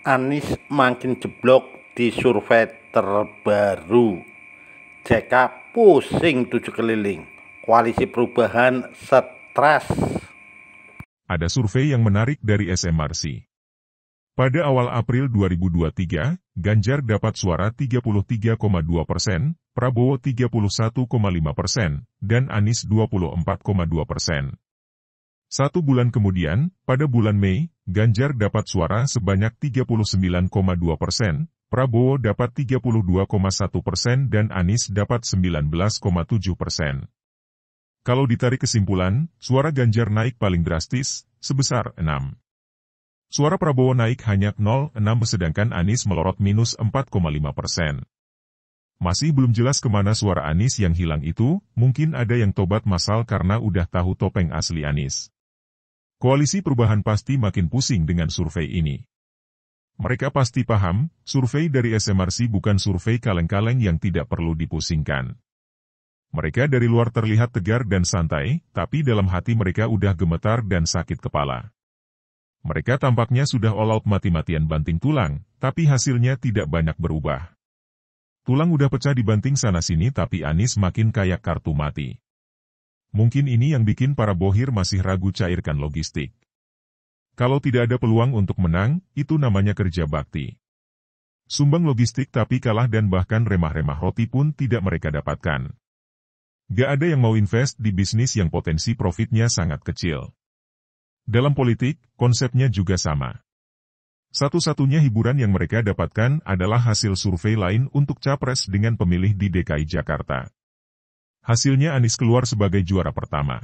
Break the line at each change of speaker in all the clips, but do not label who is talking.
Anies makin jeblok di survei terbaru. JK pusing 7 keliling. Koalisi Perubahan stres.
Ada survei yang menarik dari SMRC. Pada awal April 2023, Ganjar dapat suara 33,2%, Prabowo 31,5%, dan Anies 24,2%. 1 bulan kemudian, pada bulan Mei, Ganjar dapat suara sebanyak 39,2%, Prabowo dapat 32,1% dan Anies dapat 19,7%. Kalau ditarik kesimpulan, suara Ganjar naik paling drastis, sebesar 6. Suara Prabowo naik hanya 0,6 sedangkan Anies melorot minus 4,5%. Masih belum jelas kemana suara Anies yang hilang itu, mungkin ada yang tobat masal karena udah tahu topeng asli Anies. Koalisi Perubahan pasti makin pusing dengan survei ini. Mereka pasti paham, survei dari SMRC bukan survei kaleng-kaleng yang tidak perlu dipusingkan. Mereka dari luar terlihat tegar dan santai, tapi dalam hati mereka udah gemetar dan sakit kepala. Mereka tampaknya sudah all out mati-matian banting tulang, tapi hasilnya tidak banyak berubah. Tulang udah pecah dibanting sana-sini tapi Anies makin kayak kartu mati. Mungkin ini yang bikin para bohir masih ragu cairkan logistik. Kalau tidak ada peluang untuk menang, itu namanya kerja bakti. Sumbang logistik tapi kalah dan bahkan remah-remah roti pun tidak mereka dapatkan. Gak ada yang mau invest di bisnis yang potensi profitnya sangat kecil. Dalam politik, konsepnya juga sama. Satu-satunya hiburan yang mereka dapatkan adalah hasil survei lain untuk capres dengan pemilih di DKI Jakarta. Hasilnya Anies keluar sebagai juara pertama.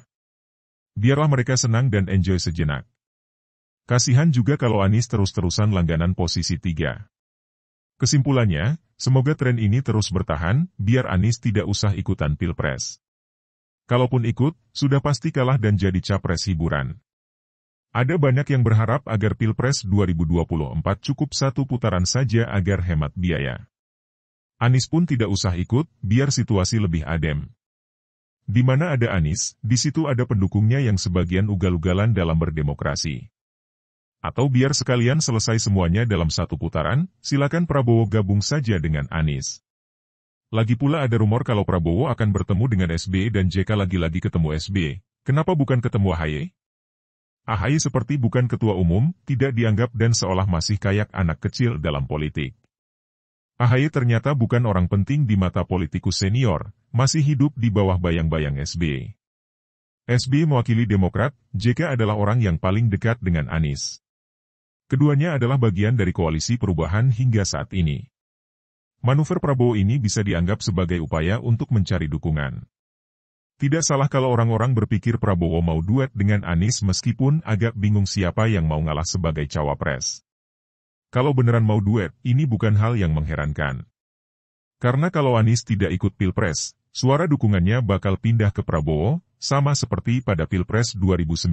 Biarlah mereka senang dan enjoy sejenak. Kasihan juga kalau Anies terus-terusan langganan posisi 3. Kesimpulannya, semoga tren ini terus bertahan, biar Anies tidak usah ikutan pilpres. Kalaupun ikut, sudah pasti kalah dan jadi capres hiburan. Ada banyak yang berharap agar pilpres 2024 cukup 1 putaran saja agar hemat biaya. Anies pun tidak usah ikut, biar situasi lebih adem. Di mana ada Anies, di situ ada pendukungnya yang sebagian ugal-ugalan dalam berdemokrasi. Atau biar sekalian selesai semuanya dalam 1 putaran, silakan Prabowo gabung saja dengan Anies. Lagi pula ada rumor kalau Prabowo akan bertemu dengan SBY dan JK lagi-lagi ketemu SBY. Kenapa bukan ketemu AHY? AHY seperti bukan ketua umum, tidak dianggap dan seolah masih kayak anak kecil dalam politik. AHY ternyata bukan orang penting di mata politikus senior, masih hidup di bawah bayang-bayang SBY. SBY mewakili Demokrat, JK adalah orang yang paling dekat dengan Anies. Keduanya adalah bagian dari koalisi perubahan hingga saat ini. Manuver Prabowo ini bisa dianggap sebagai upaya untuk mencari dukungan. Tidak salah kalau orang-orang berpikir Prabowo mau duet dengan Anies meskipun agak bingung siapa yang mau ngalah sebagai cawapres. Kalau beneran mau duet, ini bukan hal yang mengherankan. Karena kalau Anies tidak ikut pilpres, suara dukungannya bakal pindah ke Prabowo, sama seperti pada pilpres 2019.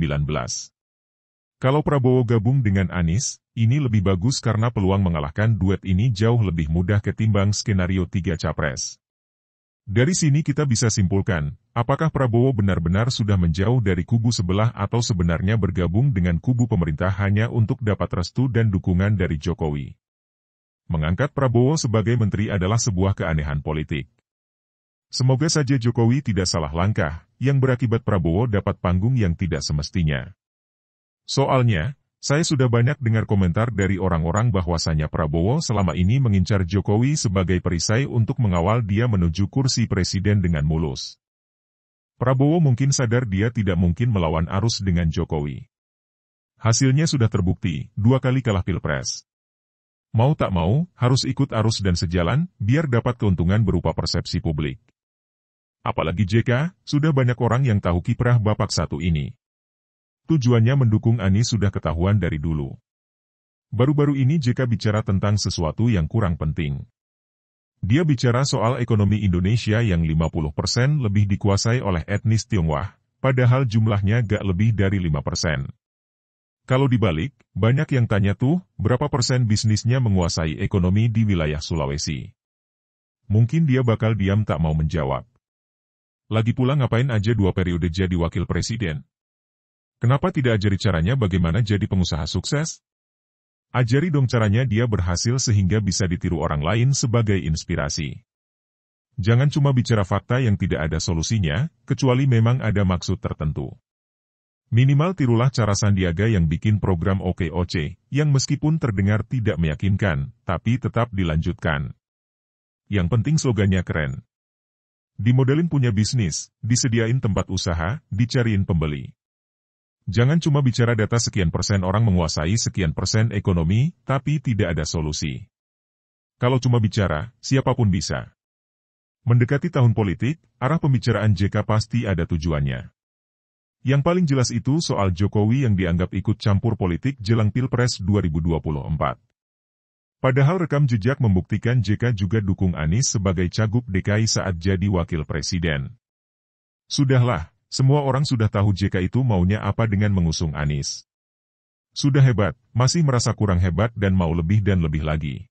Kalau Prabowo gabung dengan Anies, ini lebih bagus karena peluang mengalahkan duet ini jauh lebih mudah ketimbang skenario 3 capres. Dari sini kita bisa simpulkan, apakah Prabowo benar-benar sudah menjauh dari kubu sebelah atau sebenarnya bergabung dengan kubu pemerintah hanya untuk dapat restu dan dukungan dari Jokowi. Mengangkat Prabowo sebagai menteri adalah sebuah keanehan politik. Semoga saja Jokowi tidak salah langkah, yang berakibat Prabowo dapat panggung yang tidak semestinya. Soalnya, saya sudah banyak dengar komentar dari orang-orang bahwasanya Prabowo selama ini mengincar Jokowi sebagai perisai untuk mengawal dia menuju kursi presiden dengan mulus. Prabowo mungkin sadar dia tidak mungkin melawan arus dengan Jokowi. Hasilnya sudah terbukti, 2 kali kalah pilpres. Mau tak mau, harus ikut arus dan sejalan, biar dapat keuntungan berupa persepsi publik. Apalagi JK, sudah banyak orang yang tahu kiprah Bapak satu ini. Tujuannya mendukung Anies sudah ketahuan dari dulu. Baru-baru ini JK bicara tentang sesuatu yang kurang penting. Dia bicara soal ekonomi Indonesia yang 50% lebih dikuasai oleh etnis Tionghoa, padahal jumlahnya gak lebih dari 5%. Kalau dibalik, banyak yang tanya tuh, berapa persen bisnisnya menguasai ekonomi di wilayah Sulawesi. Mungkin dia bakal diam tak mau menjawab. Lagi pula ngapain aja 2 periode jadi wakil presiden? Kenapa tidak ajari caranya bagaimana jadi pengusaha sukses? Ajari dong caranya dia berhasil sehingga bisa ditiru orang lain sebagai inspirasi. Jangan cuma bicara fakta yang tidak ada solusinya, kecuali memang ada maksud tertentu. Minimal tirulah cara Sandiaga yang bikin program OKOC, yang meskipun terdengar tidak meyakinkan, tapi tetap dilanjutkan. Yang penting slogannya keren. Dimodelin punya bisnis, disediain tempat usaha, dicariin pembeli. Jangan cuma bicara data sekian persen orang menguasai sekian persen ekonomi, tapi tidak ada solusi. Kalau cuma bicara, siapapun bisa. Mendekati tahun politik, arah pembicaraan JK pasti ada tujuannya. Yang paling jelas itu soal Jokowi yang dianggap ikut campur politik jelang Pilpres 2024. Padahal rekam jejak membuktikan JK juga dukung Anies sebagai cagup DKI saat jadi wakil presiden. Sudahlah. Semua orang sudah tahu JK itu maunya apa dengan mengusung Anies. Sudah hebat, masih merasa kurang hebat dan mau lebih dan lebih lagi.